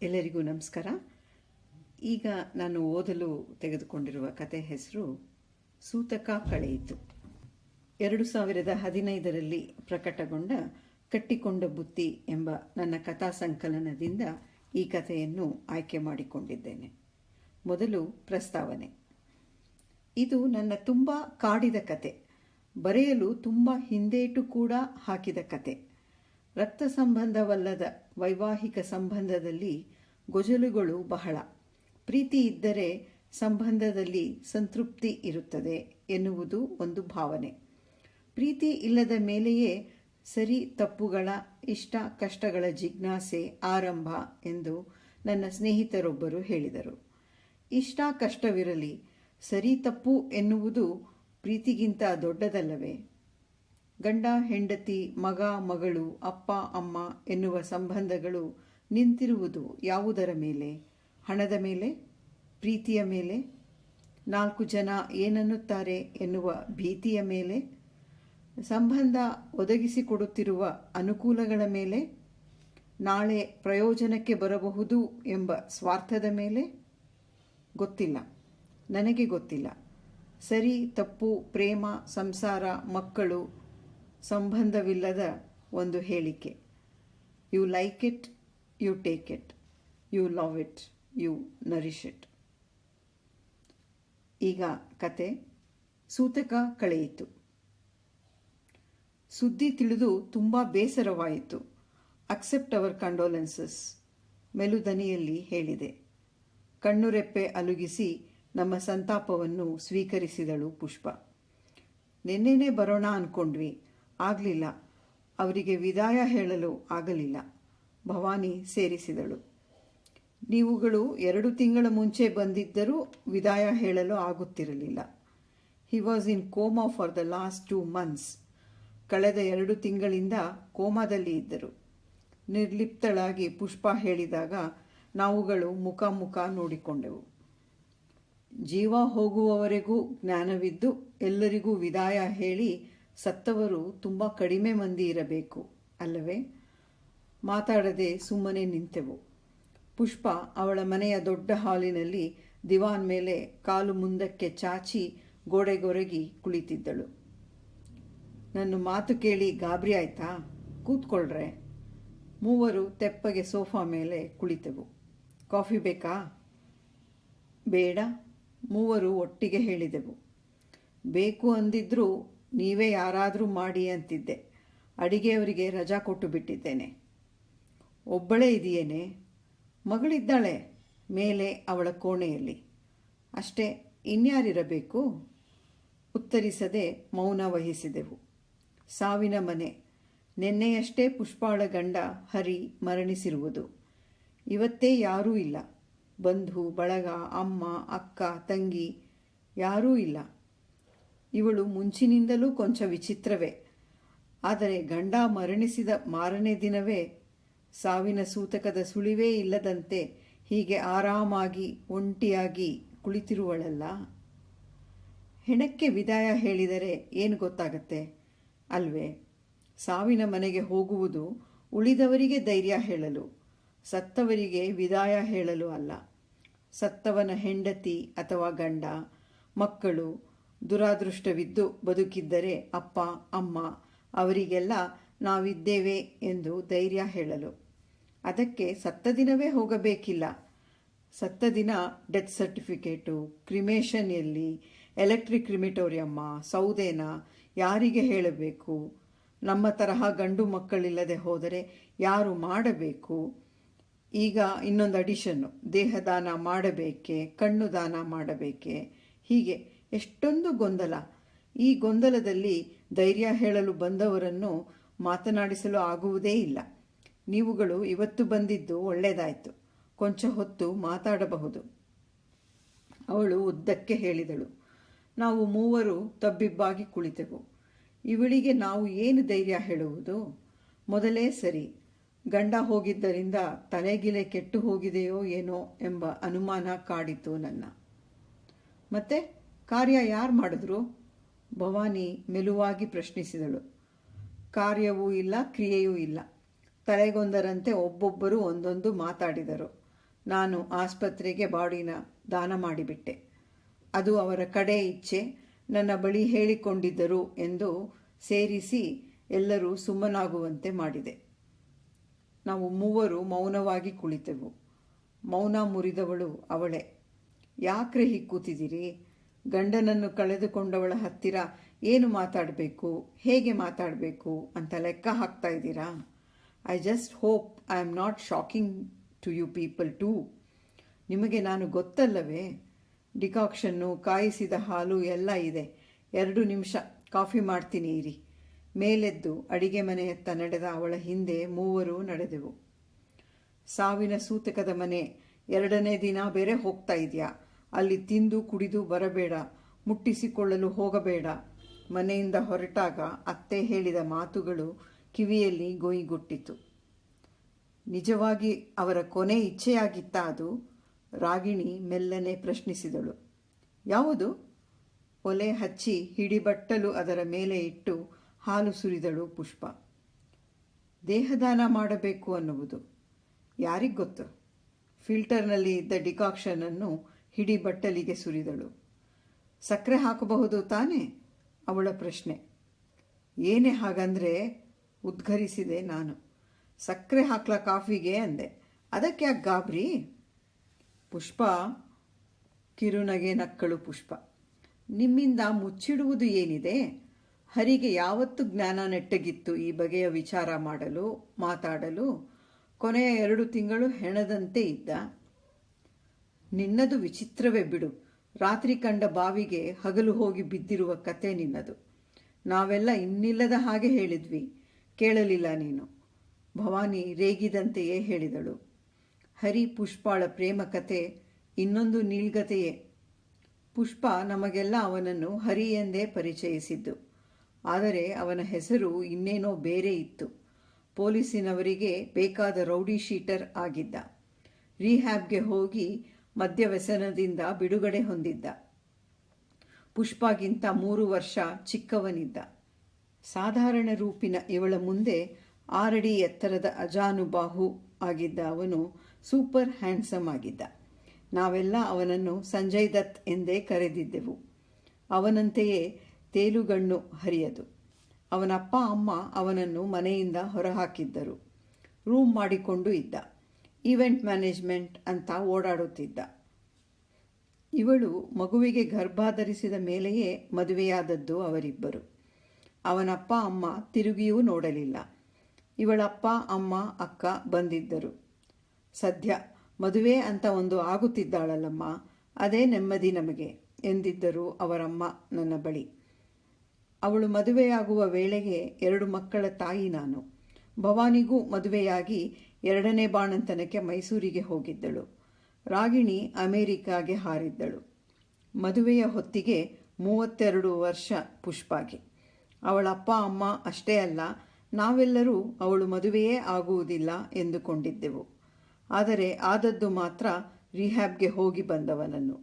ಎಲ್ಲರಿಗೂ ನಮಸ್ಕಾರ. ಈಗ ನಾನು ಓದಲು ತೆಗೆದುಕೊಂಡಿರುವ ಕತೆ ಹೆಸರು ಸೂತಕ ಕಳೆಯಿತು. 2015ರಲ್ಲಿ ಪ್ರಕಟಗೊಂಡ ಕಟ್ಟಿಕೊಂಡ ಬುತ್ತಿ ಎಂಬ ನನ್ನ ಕಥಾ ಸಂಕಲನದಿಂದ ಈ ಕಥೆಯನ್ನು ಆಯ್ಕೆ ಮಾಡಿಕೊಂಡಿದ್ದೇನೆ. ಮೊದಲು ಪ್ರಸ್ತಾವನೆ. ಇದು ನನ್ನ ತುಂಬ ಕಾಡಿದ ಕತೆ, ಬರೆಯಲು ತುಂಬ ಹಿಂದೇಟು ಕೂಡ ಹಾಕಿದ ಕತೆ. ರಕ್ತ ಸಂಬಂಧವಲ್ಲದ ವೈವಾಹಿಕ ಸಂಬಂಧದಲ್ಲಿ ಗೊಜಲುಗಳು ಬಹಳ. ಪ್ರೀತಿ ಇದ್ದರೆ ಸಂಬಂಧದಲ್ಲಿ ಸಂತೃಪ್ತಿ ಇರುತ್ತದೆ ಎನ್ನುವುದು ಒಂದು ಭಾವನೆ. ಪ್ರೀತಿ ಇಲ್ಲದ ಮೇಲೆಯೇ ಸರಿ ತಪ್ಪುಗಳ ಇಷ್ಟ ಕಷ್ಟಗಳ ಜಿಜ್ಞಾಸೆ ಆರಂಭ ಎಂದು ನನ್ನ ಸ್ನೇಹಿತರೊಬ್ಬರು ಹೇಳಿದರು. ಇಷ್ಟ ಕಷ್ಟವಿರಲಿ, ಸರಿ ತಪ್ಪು ಎನ್ನುವುದು ಪ್ರೀತಿಗಿಂತ ದೊಡ್ಡದಲ್ಲವೇ? ಗಂಡ ಹೆಂಡತಿ, ಮಗ ಮಗಳು, ಅಪ್ಪ ಅಮ್ಮ ಎನ್ನುವ ಸಂಬಂಧಗಳು ನಿಂತಿರುವುದು ಯಾವುದರ ಮೇಲೆ? ಹಣದ ಮೇಲೆ? ಪ್ರೀತಿಯ ಮೇಲೆ? 4 ಜನ ಏನನ್ನುತ್ತಾರೆ ಎನ್ನುವ ಭೀತಿಯ ಮೇಲೆ? ಸಂಬಂಧ ಒದಗಿಸಿಕೊಡುತ್ತಿರುವ ಅನುಕೂಲಗಳ ಮೇಲೆ? ನಾಳೆ ಪ್ರಯೋಜನಕ್ಕೆ ಬರಬಹುದು ಎಂಬ ಸ್ವಾರ್ಥದ ಮೇಲೆ? ಗೊತ್ತಿಲ್ಲ, ನನಗೆ ಗೊತ್ತಿಲ್ಲ. ಸರಿ ತಪ್ಪು, ಪ್ರೇಮ, ಸಂಸಾರ, ಮಕ್ಕಳು, ಸಂಬಂಧವಿಲ್ಲದ ಒಂದು ಹೇಳಿಕೆ. You like it, you take it, you love it, you nourish it. ಈಗ ಕತೆ ಸೂತಕ ಕಳೆಯಿತು. ಸುದ್ದಿ ತಿಳಿದು ತುಂಬ ಬೇಸರವಾಯಿತು. ಅಕ್ಸೆಪ್ಟ್ ಅವರ್ ಕಂಡೋಲೆನ್ಸಸ್, ಮೆಲುದನಿಯಲ್ಲಿ ಹೇಳಿದೆ. ಕಣ್ಣುರೆಪ್ಪೆ ಅಲುಗಿಸಿ ನಮ್ಮ ಸಂತಾಪವನ್ನು ಸ್ವೀಕರಿಸಿದಳು ಪುಷ್ಪ. ನಿನ್ನೆನೇ ಬರೋಣ ಅಂದ್ಕೊಂಡ್ವಿ, ಆಗಲಿಲ್ಲ. ಅವರಿಗೆ ವಿದಾಯ ಹೇಳಲು ಆಗಲಿಲ್ಲ. ಭವಾನಿ ಸೇರಿಸಿದಳು. ನೀವುಗಳು 2 ತಿಂಗಳ ಮುಂಚೆ ಬಂದಿದ್ದರೂ ವಿದಾಯ ಹೇಳಲು ಆಗುತ್ತಿರಲಿಲ್ಲ. He was in coma for the last 2 months. ಕಳೆದ 2 ತಿಂಗಳಿಂದ ಕೋಮಾದಲ್ಲಿ ಇದ್ದರು. ನಿರ್ಲಿಪ್ತಳಾಗಿ ಪುಷ್ಪ ಹೇಳಿದಾಗ ನಾವುಗಳು ಮುಖ ನೋಡಿಕೊಂಡೆವು. ಜೀವ ಹೋಗುವವರೆಗೂ ಜ್ಞಾನವಿದ್ದು ಎಲ್ಲರಿಗೂ ವಿದಾಯ ಹೇಳಿ ಸತ್ತವರು ತುಂಬ ಕಡಿಮೆ ಮಂದಿ ಇರಬೇಕು ಅಲ್ಲವೇ? ಮಾತಾಡದೆ ಸುಮ್ಮನೆ ನಿಂತೆವು. ಪುಷ್ಪ ಅವಳ ಮನೆಯ ದೊಡ್ಡ ಹಾಲಿನಲ್ಲಿ ದಿವಾನ್ ಮೇಲೆ ಕಾಲು ಮುಂದಕ್ಕೆ ಚಾಚಿ ಗೋಡೆಗೊರಗಿ ಕುಳಿತಿದ್ದಳು. ನನ್ನ ಮಾತು ಕೇಳಿ ಗಾಬರಿ ಆಯ್ತಾ? ಕೂತ್ಕೊಳ್ರೆ. ಮೂವರು ತೆಪ್ಪಗೆ ಸೋಫಾ ಮೇಲೆ ಕುಳಿತೆವು. ಕಾಫಿ ಬೇಕಾ? ಬೇಡ, ಮೂವರು ಒಟ್ಟಿಗೆ ಹೇಳಿದೆವು. ಬೇಕು ಅಂದಿದ್ರೂ ನೀವೇ ಯಾರಾದರೂ ಮಾಡಿ ಅಂತಿದ್ದೆ. ಅಡಿಗೆಯವರಿಗೆ ರಜಾ ಕೊಟ್ಟು ಬಿಟ್ಟಿದ್ದೇನೆ. ಒಬ್ಬಳೇ ಇದೆಯೇನೆ? ಮಗಳಿದ್ದಾಳೆ ಮೇಲೆ ಅವಳ ಕೋಣೆಯಲ್ಲಿ. ಅಷ್ಟೇ, ಇನ್ಯಾರಿರಬೇಕು? ಉತ್ತರಿಸದೆ ಮೌನ ವಹಿಸಿದೆವು. ಸಾವಿನ ಮನೆ. ನಿನ್ನೆಯಷ್ಟೇ ಪುಷ್ಪಾಳ ಗಂಡ ಹರಿ ಮರಣಿಸಿರುವುದು. ಇವತ್ತೇ ಯಾರೂ ಇಲ್ಲ. ಬಂಧು ಬಳಗ, ಅಮ್ಮ, ಅಕ್ಕ, ತಂಗಿ ಯಾರೂ ಇಲ್ಲ. ಇವಳು ಮುಂಚಿನಿಂದಲೂ ಕೊಂಚ ವಿಚಿತ್ರವೇ. ಆದರೆ ಗಂಡ ಮರಣಿಸಿದ ಮಾರನೇ ದಿನವೇ ಸಾವಿನ ಸೂತಕದ ಸುಳಿವೇ ಇಲ್ಲದಂತೆ ಹೀಗೆ ಆರಾಮಾಗಿ ಒಂಟಿಯಾಗಿ ಕುಳಿತಿರುವಳಲ್ಲ. ಹೆಣಕ್ಕೆ ವಿದಾಯ ಹೇಳಿದರೆ ಏನು ಗೊತ್ತಾಗತ್ತೆ ಅಲ್ವೇ? ಸಾವಿನ ಮನೆಗೆ ಹೋಗುವುದು ಉಳಿದವರಿಗೆ ಧೈರ್ಯ ಹೇಳಲು, ಸತ್ತವರಿಗೆ ವಿದಾಯ ಹೇಳಲು ಅಲ್ಲ. ಸತ್ತವನ ಹೆಂಡತಿ ಅಥವಾ ಗಂಡ, ಮಕ್ಕಳು ದುರಾದೃಷ್ಟವಿದ್ದು ಬದುಕಿದ್ದರೆ ಅಪ್ಪ ಅಮ್ಮ ಅವರಿಗೆಲ್ಲ ನಾವಿದ್ದೇವೆ ಎಂದು ಧೈರ್ಯ ಹೇಳಲು. ಅದಕ್ಕೆ ಸತ್ತ ದಿನವೇ ಹೋಗಬೇಕಿಲ್ಲ. ಸತ್ತ ದಿನ ಡೆತ್ ಸರ್ಟಿಫಿಕೇಟು, ಕ್ರಿಮೇಷನ್ ಎಲ್ಲಿ, ಎಲೆಕ್ಟ್ರಿಕ್ ಕ್ರಿಮಿಟೋರಿಯಮ್ಮ, ಸೌದೆನ ಯಾರಿಗೆ ಹೇಳಬೇಕು? ನಮ್ಮ ತರಹ ಗಂಡು ಮಕ್ಕಳಿಲ್ಲದೆ ಹೋದರೆ ಯಾರು ಮಾಡಬೇಕು? ಈಗ ಇನ್ನೊಂದು ಅಡಿಷನ್ನು, ದೇಹದಾನ ಮಾಡಬೇಕೆ, ಕಣ್ಣು ದಾನ ಮಾಡಬೇಕೆ? ಹೀಗೆ ಎಷ್ಟೊಂದು ಗೊಂದಲ. ಈ ಗೊಂದಲದಲ್ಲಿ ಧೈರ್ಯ ಹೇಳಲು ಬಂದವರನ್ನು ಮಾತನಾಡಿಸಲು ಆಗುವುದೇ ಇಲ್ಲ. ನೀವುಗಳು ಇವತ್ತು ಬಂದಿದ್ದು ಒಳ್ಳೆಯದಾಯಿತು. ಕೊಂಚ ಹೊತ್ತು ಮಾತಾಡಬಹುದು. ಅವಳು ಉದ್ದಕ್ಕೆ ಹೇಳಿದಳು. ನಾವು ಮೂವರು ತಬ್ಬಿಬ್ಬಾಗಿ ಕುಳಿತೆವು. ಇವಳಿಗೆ ನಾವು ಏನು ಧೈರ್ಯ ಹೇಳುವುದು? ಮೊದಲೇ ಸರಿ, ಗಂಡ ಹೋಗಿದ್ದರಿಂದ ತಲೆಗಿಲೆ ಕೆಟ್ಟು ಹೋಗಿದೆಯೋ ಏನೋ ಎಂಬ ಅನುಮಾನ ಕಾಡಿತು ನನ್ನ. ಮತ್ತೆ ಕಾರ್ಯ ಯಾರು ಮಾಡಿದ್ರು? ಭವಾನಿ ಮೆಲುವಾಗಿ ಪ್ರಶ್ನಿಸಿದಳು. ಕಾರ್ಯವೂ ಇಲ್ಲ, ಕ್ರಿಯೆಯೂ ಇಲ್ಲ. ತಲೆಗೊಂದರಂತೆ ಒಬ್ಬೊಬ್ಬರು ಒಂದೊಂದು ಮಾತಾಡಿದರು. ನಾನು ಆಸ್ಪತ್ರೆಗೆ ಬಾಡಿನ ದಾನ ಮಾಡಿಬಿಟ್ಟೆ. ಅದು ಅವರ ಕಡೆ ಇಚ್ಛೆ, ನನ್ನ ಬಳಿ ಹೇಳಿಕೊಂಡಿದ್ದರು ಎಂದು ಸೇರಿಸಿ ಎಲ್ಲರೂ ಸುಮ್ಮನಾಗುವಂತೆ ಮಾಡಿದೆ. ನಾವು ಮೂವರು ಮೌನವಾಗಿ ಕುಳಿತೆವು. ಮೌನ ಮುರಿದವಳು ಅವಳೇ. ಯಾಕ್ರೆ ಹೀಗೆ ಕೂತಿದ್ದೀರಿ? ಗಂಡನನ್ನು ಕಳೆದುಕೊಂಡವಳ ಹತ್ತಿರ ಏನು ಮಾತಾಡಬೇಕು, ಹೇಗೆ ಮಾತಾಡಬೇಕು ಅಂತ ಲೆಕ್ಕ ಹಾಕ್ತಾ ಇದ್ದೀರಾ? I just hope I am not shocking to you people too. ನಿಮಗೆ ನಾನು ಗೊತ್ತಲ್ಲವೇ? ಡಿಕಾಕ್ಷನ್ನು, ಕಾಯಿಸಿದ ಹಾಲು ಎಲ್ಲ ಇದೆ. 2 ನಿಮಿಷ ಕಾಫಿ ಮಾಡ್ತೀನಿ ಇರಿ. ಮೇಲೆದ್ದು ಅಡಿಗೆ ಮನೆಯತ್ತ ನಡೆದ ಅವಳ ಹಿಂದೆ ಮೂವರು ನಡೆದೆವು. ಸಾವಿನ ಸೂತಕದ ಮನೆ, 2ನೇ ದಿನ ಬೇರೆ ಹೋಗ್ತಾ ಇದೆಯಾ? ಅಲ್ಲಿ ತಿಂದು ಕುಡಿದು ಬರಬೇಡ, ಮುಟ್ಟಿಸಿಕೊಳ್ಳಲು ಹೋಗಬೇಡ. ಮನೆಯಿಂದ ಹೊರಟಾಗ ಅತ್ತೆ ಹೇಳಿದ ಮಾತುಗಳು ಕಿವಿಯಲ್ಲಿ ಗೋಯಿಗುಟ್ಟಿತು. ನಿಜವಾಗಿ ಅವರ ಕೊನೆ ಇಚ್ಛೆಯಾಗಿತ್ತ ಅದು? ರಾಗಿಣಿ ಮೆಲ್ಲನೆ ಪ್ರಶ್ನಿಸಿದಳು. ಯಾವುದು? ಒಲೆ ಹಚ್ಚಿ ಹಿಡಿಬಟ್ಟಲು ಅದರ ಮೇಲೆ ಇಟ್ಟು ಹಾಲು ಸುರಿದಳು ಪುಷ್ಪ. ದೇಹದಾನ ಮಾಡಬೇಕು ಅನ್ನುವುದು ಯಾರಿಗೊತ್ತು? ಫಿಲ್ಟರ್ನಲ್ಲಿ ಇದ್ದ ಡಿಕಾಕ್ಷನನ್ನು ಹಿಡಿಬಟ್ಟಲಿಗೆ ಸುರಿದಳು. ಸಕ್ಕರೆ ಹಾಕಬಹುದು ತಾನೇ? ಅವಳ ಪ್ರಶ್ನೆ. ಏನೇ ಹಾಗಂದ್ರೆ? ಉದ್ಘರಿಸಿದೆ ನಾನು. ಸಕ್ಕರೆ ಹಾಕ್ಲ ಕಾಫಿಗೆ ಅಂದೆ. ಅದಕ್ಕೆ ಯಾಕೆ ಗಾಬರಿ? ಪುಷ್ಪ ಕಿರುನಗೆ ನಕ್ಕಳು ಪುಷ್ಪ. ನಿಮ್ಮಿಂದ ಮುಚ್ಚಿಡುವುದು ಏನಿದೆ? ಹರಿಗೆ ಯಾವತ್ತು ಜ್ಞಾನ ನೆಟ್ಟಗಿತ್ತು ಈ ಬಗೆಯ ವಿಚಾರ ಮಾಡಲು, ಮಾತಾಡಲು? ಕೊನೆಯ 2 ತಿಂಗಳು ಹೆಣದಂತೆ ಇದ್ದ. ನಿನ್ನದು ವಿಚಿತ್ರವೇ ಬಿಡು. ರಾತ್ರಿ ಕಂಡ ಬಾವಿಗೆ ಹಗಲು ಹೋಗಿ ಬಿದ್ದಿರುವ ಕತೆ ನಿನ್ನದು. ನಾವೆಲ್ಲ ಇನ್ನಿಲ್ಲದ ಹಾಗೆ ಹೇಳಿದ್ವಿ, ಕೇಳಲಿಲ್ಲ ನೀನು. ಭವಾನಿ ರೇಗಿದಂತೆಯೇ ಹೇಳಿದಳು. ಹರಿ ಪುಷ್ಪಾಳ ಪ್ರೇಮ ಕತೆ ಇನ್ನೊಂದು ನೀಳ್ಗತೆಯೇ. ಪುಷ್ಪ ನಮಗೆಲ್ಲ ಅವನನ್ನು ಹರಿ ಎಂದೇ ಪರಿಚಯಿಸಿದ್ದು. ಆದರೆ ಅವನ ಹೆಸರು ಇನ್ನೇನೋ ಬೇರೆ ಇತ್ತು. ಪೊಲೀಸಿನವರಿಗೆ ಬೇಕಾದ ರೌಡಿ ಶೀಟರ್ ಆಗಿದ್ದ. ರಿಹ್ಯಾಬ್ಗೆ ಹೋಗಿ ಮದ್ಯವ್ಯಸನದಿಂದ ಬಿಡುಗಡೆ ಹೊಂದಿದ್ದ. ಪುಷ್ಪಗಿಂತ 3 ವರ್ಷ ಚಿಕ್ಕವನಿದ್ದ. ಸಾಧಾರಣ ರೂಪಿನ ಇವಳ ಮುಂದೆ 6 ಅಡಿ ಎತ್ತರದ ಅಜಾನುಬಾಹು ಆಗಿದ್ದ ಅವನು ಸೂಪರ್ ಹ್ಯಾಂಡ್ಸಮ್ ಆಗಿದ್ದ. ನಾವೆಲ್ಲ ಅವನನ್ನು ಸಂಜಯ್ ದತ್ ಎಂದೇ ಕರೆದಿದ್ದೆವು. ಅವನಂತೆಯೇ ತೇಲುಗಣ್ಣು ಹರಿಯದು. ಅವನಪ್ಪ ಅಮ್ಮ ಅವನನ್ನು ಮನೆಯಿಂದ ಹೊರಹಾಕಿದ್ದರು. ರೂಮ್ ಮಾಡಿಕೊಂಡು ಇದ್ದ. ಈವೆಂಟ್ ಮ್ಯಾನೇಜ್ಮೆಂಟ್ ಅಂತ ಓಡಾಡುತ್ತಿದ್ದ. ಇವಳು ಮಗುವಿಗೆ ಗರ್ಭಾಧರಿಸಿದ ಮೇಲೆಯೇ ಮದುವೆಯಾದದ್ದು ಅವರಿಬ್ಬರು. ಅವನಪ್ಪ ಅಮ್ಮ ತಿರುಗಿಯೂ ನೋಡಲಿಲ್ಲ. ಇವಳಪ್ಪ ಅಮ್ಮ ಅಕ್ಕ ಬಂದಿದ್ದರು. ಸದ್ಯ ಮದುವೆ ಅಂತ ಒಂದು ಆಗುತ್ತಿದ್ದಾಳಲ್ಲಮ್ಮ, ಅದೇ ನೆಮ್ಮದಿ ನಮಗೆ ಎಂದಿದ್ದರು ಅವರಮ್ಮ ನನ್ನ ಬಳಿ. ಅವಳು ಮದುವೆಯಾಗುವ ವೇಳೆಗೆ 2 ಮಕ್ಕಳ ತಾಯಿ ನಾನು. ಭವಾನಿಗೂ ಮದುವೆಯಾಗಿ 2ನೇ ಬಾಣಂತನಕ್ಕೆ ಮೈಸೂರಿಗೆ ಹೋಗಿದ್ದಳು. ರಾಗಿಣಿ ಅಮೇರಿಕಾಗೆ ಹಾರಿದ್ದಳು. ಮದುವೆಯ ಹೊತ್ತಿಗೆ 32 ವರ್ಷ ಪುಷ್ಪಾಗೆ. ಅವಳಪ್ಪ ಅಮ್ಮ ಅಷ್ಟೇ ಅಲ್ಲ, ನಾವೆಲ್ಲರೂ ಅವಳು ಮದುವೆಯೇ ಆಗುವುದಿಲ್ಲ ಎಂದುಕೊಂಡಿದ್ದೆವು. ಆದರೆ ಆದದ್ದು ಮಾತ್ರ ರಿಹ್ಯಾಬ್ಗೆ ಹೋಗಿ ಬಂದವನನ್ನು.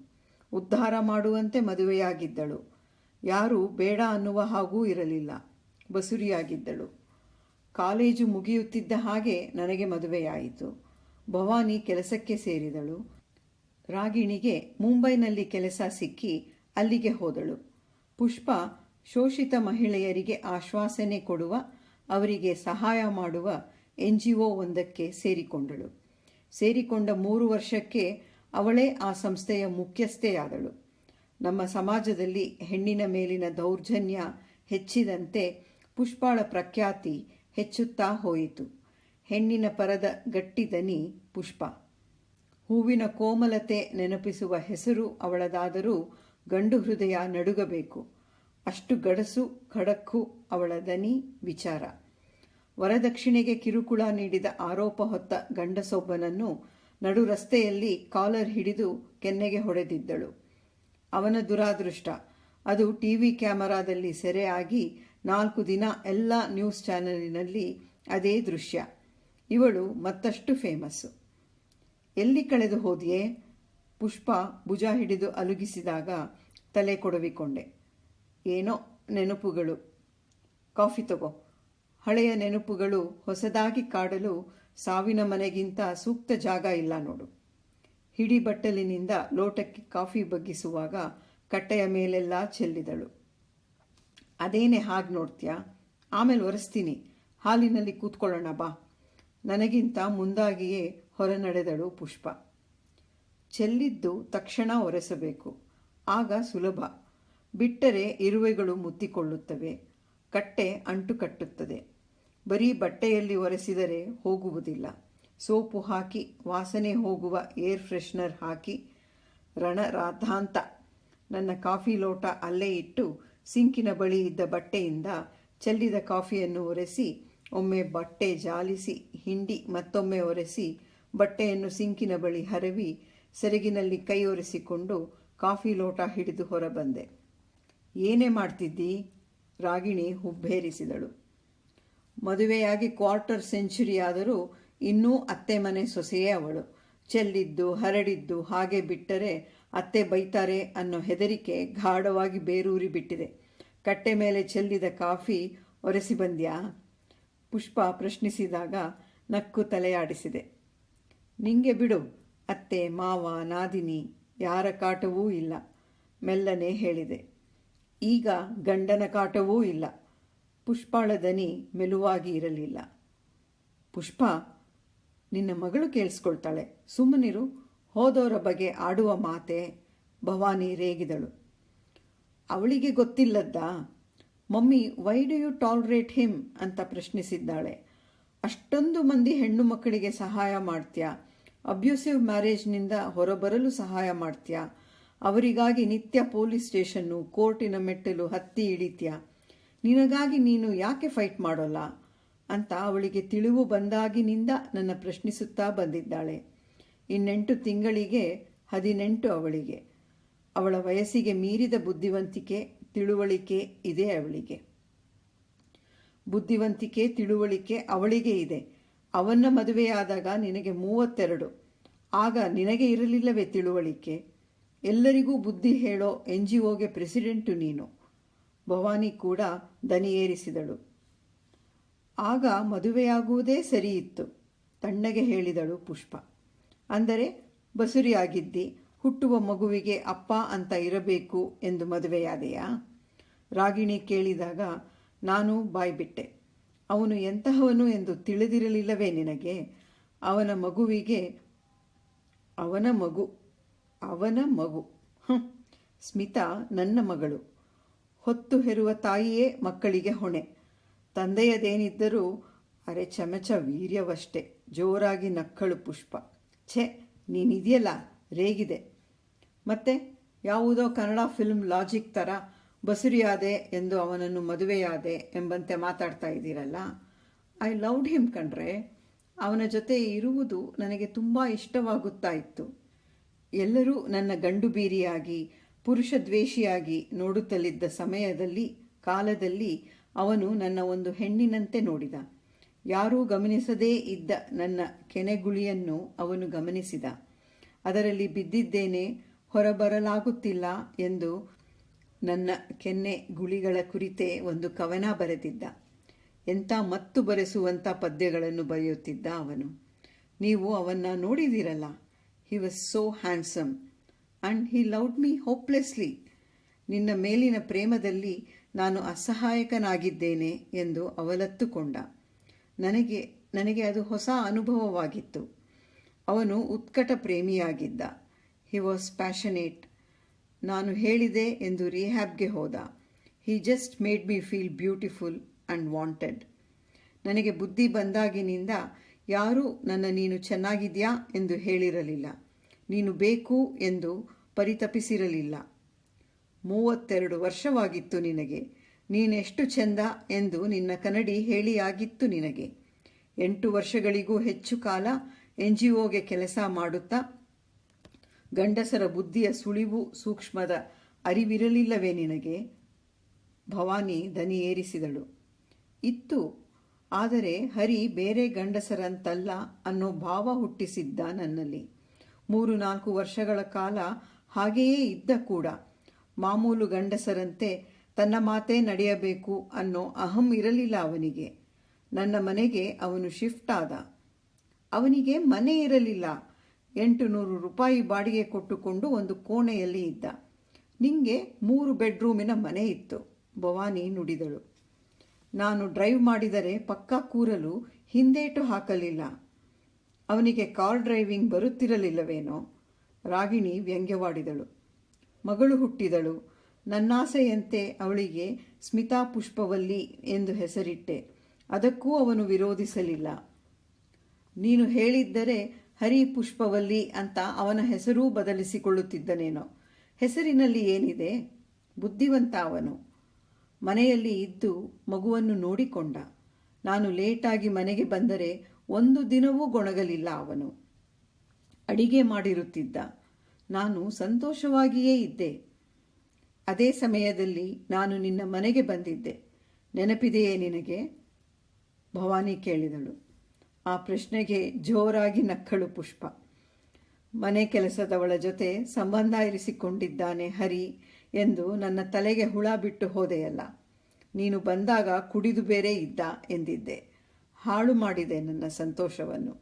ಉದ್ಧಾರ ಮಾಡುವಂತೆ ಮದುವೆಯಾಗಿದ್ದಳು. ಯಾರೂ ಬೇಡ ಅನ್ನುವ ಹಾಗೂ ಇರಲಿಲ್ಲ. ಬಸುರಿಯಾಗಿದ್ದಳು. ಕಾಲೇಜು ಮುಗಿಯುತ್ತಿದ್ದ ಹಾಗೆ ನನಗೆ ಮದುವೆಯಾಯಿತು. ಭವಾನಿ ಕೆಲಸಕ್ಕೆ ಸೇರಿದಳು. ರಾಗಿಣಿಗೆ ಮುಂಬೈನಲ್ಲಿ ಕೆಲಸ ಸಿಕ್ಕಿ ಅಲ್ಲಿಗೆ ಹೋದಳು. ಪುಷ್ಪ ಶೋಷಿತ ಮಹಿಳೆಯರಿಗೆ ಆಶ್ವಾಸನೆ ಕೊಡುವ, ಅವರಿಗೆ ಸಹಾಯ ಮಾಡುವ NGO ಒಂದಕ್ಕೆ ಸೇರಿಕೊಂಡಳು. ಸೇರಿಕೊಂಡ 3 ವರ್ಷಕ್ಕೆ ಅವಳೇ ಆ ಸಂಸ್ಥೆಯ ಮುಖ್ಯಸ್ಥೆಯಾದಳು. ನಮ್ಮ ಸಮಾಜದಲ್ಲಿ ಹೆಣ್ಣಿನ ಮೇಲಿನ ದೌರ್ಜನ್ಯ ಹೆಚ್ಚಿದಂತೆ ಪುಷ್ಪಾಳ ಪ್ರಖ್ಯಾತಿ ಹೆಚ್ಚುತ್ತಾ ಹೋಯಿತು. ಹೆಣ್ಣಿನ ಪರದ ಗಟ್ಟಿದನಿ ಪುಷ್ಪ. ಹೂವಿನ ಕೋಮಲತೆ ನೆನಪಿಸುವ ಹೆಸರು ಅವಳದಾದರೂ ಗಂಡು ಹೃದಯ ನಡುಗಬೇಕು. ಅಷ್ಟು ಗಡಸು ಖಡಕ್ಕು ಅವಳ ದನಿ, ವಿಚಾರ. ವರದಕ್ಷಿಣೆಗೆ ಕಿರುಕುಳ ನೀಡಿದ ಆರೋಪ ಹೊತ್ತ ಗಂಡಸೊಬ್ಬನನ್ನು ನಡು ರಸ್ತೆಯಲ್ಲಿ ಕಾಲರ್ ಹಿಡಿದು ಕೆನ್ನೆಗೆ ಹೊಡೆದಿದ್ದಳು. ಅವನ ದುರಾದೃಷ್ಟ. ಅದು TV ಕ್ಯಾಮರಾದಲ್ಲಿ ಸೆರೆಯಾಗಿ 4 ದಿನ ಎಲ್ಲ ನ್ಯೂಸ್ ಚಾನೆಲಿನಲ್ಲಿ ಅದೇ ದೃಶ್ಯ. ಇವಳು ಮತ್ತಷ್ಟು ಫೇಮಸ್ಸು. ಎಲ್ಲಿ ಕಳೆದು ಹೋದಿಯೇ? ಪುಷ್ಪ ಭುಜ ಹಿಡಿದು ಅಲುಗಿಸಿದಾಗ ತಲೆ ಕೊಡವಿಕೊಂಡೆ. ಏನೋ ನೆನಪುಗಳು. ಕಾಫಿ ತಗೋ. ಹಳೆಯ ನೆನಪುಗಳು ಹೊಸದಾಗಿ ಕಾಡಲು ಸಾವಿನ ಮನೆಗಿಂತ ಸೂಕ್ತ ಜಾಗ ಇಲ್ಲ ನೋಡು. ಹಿಡಿಬಟ್ಟಲಿನಿಂದ ಲೋಟಕ್ಕೆ ಕಾಫಿ ಬಗ್ಗಿಸುವಾಗ ಕಟ್ಟೆಯ ಮೇಲೆಲ್ಲ ಚೆಲ್ಲಿದಳು. ಅದೇನೇ ಹಾಗೆ ನೋಡ್ತೀಯಾ? ಆಮೇಲೆ ಒರೆಸ್ತೀನಿ. ಹಾಲಿನಲ್ಲಿ ಕೂತ್ಕೊಳ್ಳೋಣ ಬಾ. ನನಗಿಂತ ಮುಂದಾಗಿಯೇ ಹೊರ ನಡೆದಳು ಪುಷ್ಪ. ಚೆಲ್ಲಿದ್ದು ತಕ್ಷಣ ಒರೆಸಬೇಕು, ಆಗ ಸುಲಭ. ಬಿಟ್ಟರೆ ಇರುವೆಗಳು ಮುತ್ತಿಕೊಳ್ಳುತ್ತವೆ, ಕಟ್ಟೆ ಅಂಟು ಕಟ್ಟುತ್ತದೆ. ಬರೀ ಬಟ್ಟೆಯಲ್ಲಿ ಒರೆಸಿದರೆ ಹೋಗುವುದಿಲ್ಲ. ಸೋಪು ಹಾಕಿ, ವಾಸನೆ ಹೋಗುವ ಏರ್ ಫ್ರೆಶ್ನರ್ ಹಾಕಿ ರಣರಾಧಾಂತ. ನನ್ನ ಕಾಫಿ ಲೋಟ ಅಲ್ಲೇ ಇಟ್ಟು ಸಿಂಕಿನ ಬಳಿ ಇದ್ದ ಬಟ್ಟೆಯಿಂದ ಚೆಲ್ಲಿದ ಕಾಫಿಯನ್ನು ಒರೆಸಿ, ಒಮ್ಮೆ ಬಟ್ಟೆ ಜಾಲಿಸಿ ಹಿಂಡಿ ಮತ್ತೊಮ್ಮೆ ಒರೆಸಿ, ಬಟ್ಟೆಯನ್ನು ಸಿಂಕಿನ ಬಳಿ ಹರವಿ ಸೆರಗಿನಲ್ಲಿ ಕೈ ಒರೆಸಿಕೊಂಡು ಕಾಫಿ ಲೋಟ ಹಿಡಿದು ಹೊರಬಂದೆ. ಏನೇ ಮಾಡ್ತಿದ್ದಿ? ರಾಗಿಣಿ ಹುಬ್ಬೇರಿಸಿದಳು. ಮದುವೆಯಾಗಿ 1/4 ಸೆಂಚುರಿ ಆದರೂ ಇನ್ನೂ ಅತ್ತೆ ಮನೆ ಸೊಸೆಯೇ ಅವಳು. ಚೆಲ್ಲಿದ್ದು ಹರಡಿದ್ದು ಹಾಗೆ ಬಿಟ್ಟರೆ ಅತ್ತೆ ಬೈತಾರೆ ಅನ್ನೋ ಹೆದರಿಕೆ ಗಾಢವಾಗಿ ಬೇರೂರಿ ಬಿಟ್ಟಿದೆ. ಕಟ್ಟೆ ಮೇಲೆ ಚೆಲ್ಲಿದ ಕಾಫಿ ಒರೆಸಿ ಬಂದ್ಯಾ? ಪುಷ್ಪ ಪ್ರಶ್ನಿಸಿದಾಗ ನಕ್ಕು ತಲೆಯಾಡಿಸಿದೆ. ನಿಂಗೆ ಬಿಡು, ಅತ್ತೆ ಮಾವ ನಾದಿನಿ ಯಾರ ಕಾಟವೂ ಇಲ್ಲ, ಮೆಲ್ಲನೆ ಹೇಳಿದೆ. ಈಗ ಗಂಡನ ಕಾಟವೂ ಇಲ್ಲ. ಪುಷ್ಪಾಳ ದನಿ ಮೆಲುವಾಗಿ ಇರಲಿಲ್ಲ. ಪುಷ್ಪ, ನಿನ್ನ ಮಗಳು ಕೇಳಿಸ್ಕೊಳ್ತಾಳೆ, ಸುಮ್ಮನಿರು. ಹೋದವರ ಬಗ್ಗೆ ಆಡುವ ಮಾತೆ? ಭವಾನಿ ರೇಗಿದಳು. ಅವಳಿಗೆ ಗೊತ್ತಿಲ್ಲದ್ದಾ? Mummy, why do you tolerate him ಅಂತ ಪ್ರಶ್ನಿಸಿದ್ದಾಳೆ. ಅಷ್ಟೊಂದು ಮಂದಿ ಹೆಣ್ಣು ಮಕ್ಕಳಿಗೆ ಸಹಾಯ ಮಾಡ್ತೀಯಾ? ಅಬ್ಯೂಸಿವ್ ಮ್ಯಾರೇಜ್ನಿಂದ ಹೊರಬರಲು ಸಹಾಯ ಮಾಡ್ತೀಯಾ? ಅವರಿಗಾಗಿ ನಿತ್ಯ ಪೊಲೀಸ್ ಸ್ಟೇಷನ್ನು, ಕೋರ್ಟಿನ ಮೆಟ್ಟಲು ಹತ್ತಿ ಇಳಿತೀಯಾ? ನಿನಗಾಗಿ ನೀನು ಯಾಕೆ ಫೈಟ್ ಮಾಡೋಲ್ಲ ಅಂತ ಅವಳಿಗೆ ತಿಳಿವು ಬಂದಾಗಿನಿಂದ ನನ್ನ ಪ್ರಶ್ನಿಸುತ್ತಾ ಬಂದಿದ್ದಾಳೆ. 8 ತಿಂಗಳಿಗೆ 18 ಅವಳಿಗೆ. ಅವಳ ವಯಸ್ಸಿಗೆ ಮೀರಿದ ಬುದ್ಧಿವಂತಿಕೆ, ತಿಳುವಳಿಕೆ ಇದೆ ಅವಳಿಗೆ. ಬುದ್ಧಿವಂತಿಕೆ, ತಿಳುವಳಿಕೆ ಅವಳಿಗೆ ಇದೆ. ಅವನ್ನ ಮದುವೆಯಾದಾಗ ನಿನಗೆ 32. ಆಗ ನಿನಗೆ ಇರಲಿಲ್ಲವೇ ತಿಳುವಳಿಕೆ? ಎಲ್ಲರಿಗೂ ಬುದ್ಧಿ ಹೇಳೋ NGOಗೆ ಪ್ರೆಸಿಡೆಂಟು ನೀನು. ಭವಾನಿ ಕೂಡ ದನಿ ಏರಿಸಿದಳು. ಆಗ ಮದುವೆಯಾಗುವುದೇ ಸರಿಯಿತ್ತು, ತಣ್ಣಗೆ ಹೇಳಿದಳು ಪುಷ್ಪ. ಅಂದರೆ ಬಸುರಿಯಾಗಿದ್ದಿ, ಹುಟ್ಟುವ ಮಗುವಿಗೆ ಅಪ್ಪ ಅಂತ ಇರಬೇಕು ಎಂದು ಮದುವೆಯಾದೆಯಾ? ರಾಗಿಣಿ ಕೇಳಿದಾಗ ನಾನು ಬಾಯ್ಬಿಟ್ಟೆ. ಅವನು ಎಂತಹವನು ಎಂದು ತಿಳಿದಿರಲಿಲ್ಲವೇ ನಿನಗೆ? ಅವನ ಮಗು. ಸ್ಮಿತಾ ನನ್ನ ಮಗಳು. ಹೊತ್ತು ಹೆರುವ ತಾಯಿಯೇ ಮಕ್ಕಳಿಗೆ ಹೊಣೆ. ತಂದೆಯದೇನಿದ್ದರೂ ಅರೆ ಚಮಚ ವೀರ್ಯವಷ್ಟೇ. ಜೋರಾಗಿ ನಕ್ಕಳು ಪುಷ್ಪ. ಛೆ, ನೀನಿದೆಯಲ್ಲ, ರೇಗಿದೆ. ಮತ್ತೆ ಯಾವುದೋ ಕನ್ನಡ ಫಿಲ್ಮ್ ಲಾಜಿಕ್ ಥರ ಬಸುರಿಯಾದೆ ಎಂದು ಅವನನ್ನು ಮದುವೆಯಾದೆ ಎಂಬಂತೆ ಮಾತಾಡ್ತಾ ಇದ್ದೀರಲ್ಲ. ಐ ಲವ್ಡ್ ಹಿಮ್ ಕಣ್ರೆ. ಅವನ ಜೊತೆ ಇರುವುದು ನನಗೆ ತುಂಬ ಇಷ್ಟವಾಗುತ್ತಾ ಇತ್ತು. ಎಲ್ಲರೂ ನನ್ನ ಗಂಡು ಬೀರಿಯಾಗಿ, ಪುರುಷ ದ್ವೇಷಿಯಾಗಿ ನೋಡುತ್ತಲಿದ್ದ ಕಾಲದಲ್ಲಿ ಅವನು ನನ್ನ ಒಂದು ಹೆಣ್ಣಿನಂತೆ ನೋಡಿದ. ಯಾರೂ ಗಮನಿಸದೇ ಇದ್ದ ನನ್ನ ಕೆನೆಗುಳಿಯನ್ನು ಅವನು ಗಮನಿಸಿದ. ಅದರಲ್ಲಿ ಬಿದ್ದಿದ್ದೇನೆ, ಹೊರಬರಲಾಗುತ್ತಿಲ್ಲ ಎಂದು ನನ್ನ ಕೆನ್ನೆ ಗುಳಿಗಳ ಕುರಿತೇ ಒಂದು ಕವನ ಬರೆದಿದ್ದ. ಎಂಥ ಮತ್ತು ಬರೆಸುವಂಥ ಪದ್ಯಗಳನ್ನು ಬರೆಯುತ್ತಿದ್ದ ಅವನು. ನೀವು ಅವನ್ನ ನೋಡಿದಿರಲ್ಲ. He was so handsome and he loved me hopelessly. ನಿನ್ನ ಮೇಲಿನ ಪ್ರೇಮದಲ್ಲಿ ನಾನು ಅಸಹಾಯಕನಾಗಿದ್ದೇನೆ ಎಂದು ಅವಲತ್ತುಕೊಂಡ. ನನಗೆ ಅದು ಹೊಸ ಅನುಭವವಾಗಿತ್ತು. ಅವನು ಉತ್ಕಟ ಪ್ರೇಮಿಯಾಗಿದ್ದ. He was passionate. ನಾನು ಹೇಳಿದೆ ಎಂದು ರಿಹ್ಯಾಬ್ಗೆ ಹೋದ. He just made me feel beautiful and wanted. ನನಗೆ ಬುದ್ಧಿ ಬಂದಾಗಿನಿಂದ ಯಾರೂ ನೀನು ಚೆನ್ನಾಗಿದ್ಯಾ ಎಂದು ಹೇಳಿರಲಿಲ್ಲ. ನೀನು ಬೇಕು ಎಂದು ಪರಿತಪಿಸಿರಲಿಲ್ಲ. 32 ವರ್ಷವಾಗಿತ್ತು ನಿನಗೆ. ನೀನೆಷ್ಟು ಚೆಂದ ಎಂದು ನಿನ್ನ ಕನ್ನಡಿ ಹೇಳಿಯಾಗಿತ್ತು ನಿನಗೆ. 8 ವರ್ಷಗಳಿಗೂ ಹೆಚ್ಚು ಕಾಲ NGOಗೆ ಕೆಲಸ ಮಾಡುತ್ತಾ ಗಂಡಸರ ಬುದ್ಧಿಯ ಸುಳಿವು ಸೂಕ್ಷ್ಮದ ಅರಿವಿರಲಿಲ್ಲವೇ ನಿನಗೆ? ಭವಾನಿ ದನಿ ಏರಿಸಿದಳು. ಇತ್ತು, ಆದರೆ ಹರಿ ಬೇರೆ ಗಂಡಸರಂತಲ್ಲ ಅನ್ನೋ ಭಾವ ಹುಟ್ಟಿಸಿದ್ದ ನನ್ನಲ್ಲಿ. 3-4 ವರ್ಷಗಳ ಕಾಲ ಹಾಗೆಯೇ ಇದ್ದ ಕೂಡ. ಮಾಮೂಲು ಗಂಡಸರಂತೆ ತನ್ನ ಮಾತೇ ನಡೆಯಬೇಕು ಅನ್ನೋ ಅಹಂ ಇರಲಿಲ್ಲ ಅವನಿಗೆ. ನನ್ನ ಮನೆಗೆ ಅವನು ಶಿಫ್ಟ್ ಆದ. ಅವನಿಗೆ ಮನೆ ಇರಲಿಲ್ಲ. 800 ರೂಪಾಯಿ ಬಾಡಿಗೆ ಕೊಟ್ಟುಕೊಂಡು ಒಂದು ಕೋಣೆಯಲ್ಲಿ ಇದ್ದ. ನಿಂಗೆ 3 ಬೆಡ್ರೂಮಿನ ಮನೆ ಇತ್ತು, ಭವಾನಿ ನುಡಿದಳು. ನಾನು ಡ್ರೈವ್ ಮಾಡಿದರೆ ಪಕ್ಕಾ ಕೂರಲು ಹಿಂದೇಟು ಹಾಕಲಿಲ್ಲ. ಅವನಿಗೆ ಕಾರ್ ಡ್ರೈವಿಂಗ್ ಬರುತ್ತಿರಲಿಲ್ಲವೇನೋ? ರಾಗಿಣಿ ವ್ಯಂಗ್ಯವಾಡಿದಳು. ಮಗಳು ಹುಟ್ಟಿದಳು. ನನ್ನಾಸೆಯಂತೆ ಅವಳಿಗೆ ಸ್ಮಿತಾ ಪುಷ್ಪವಲ್ಲಿ ಎಂದು ಹೆಸರಿಟ್ಟೆ. ಅದಕ್ಕೂ ಅವನು ವಿರೋಧಿಸಲಿಲ್ಲ. ನೀನು ಹೇಳಿದ್ದರೆ ಹರಿ ಪುಷ್ಪವಲ್ಲಿ ಅಂತ ಅವನ ಹೆಸರೂ ಬದಲಿಸಿಕೊಳ್ಳುತ್ತಿದ್ದನೇನೋ. ಹೆಸರಿನಲ್ಲಿ ಏನಿದೆ? ಬುದ್ಧಿವಂತ ಅವನು. ಮನೆಯಲ್ಲಿ ಇದ್ದು ಮಗುವನ್ನು ನೋಡಿಕೊಂಡ. ನಾನು ಲೇಟಾಗಿ ಮನೆಗೆ ಬಂದರೆ 1 ದಿನವೂ ಗೊಣಗಲಿಲ್ಲ ಅವನು. ಅಡಿಗೆ ಮಾಡಿರುತ್ತಿದ್ದ. ನಾನು ಸಂತೋಷವಾಗಿಯೇ ಇದ್ದೆ. ಅದೇ ಸಮಯದಲ್ಲಿ ನಾನು ನಿನ್ನ ಮನೆಗೆ ಬಂದಿದ್ದೆ. ನೆನಪಿದೆಯೇ ನಿನಗೆ? ಭವಾನಿ ಕೇಳಿದಳು. ಆ ಪ್ರಶ್ನೆಗೆ ಜೋರಾಗಿ ನಕ್ಕಳು ಪುಷ್ಪ. ಮನೆ ಕೆಲಸದವಳ ಜೊತೆ ಸಂಬಂಧ ಇರಿಸಿಕೊಂಡಿದ್ದಾನೆ ಹರಿ ಎಂದು ನನ್ನ ತಲೆಗೆ ಹುಳ ಬಿಟ್ಟು ಹೋದೆಯಲ್ಲ. ನೀನು ಬಂದಾಗ ಕುಡಿದು ಬೇರೆ ಇದ್ದ ಎಂದಿದ್ದೆ. ಹಾಳು ಮಾಡಿದೆ ನನ್ನ ಸಂತೋಷವನ್ನು.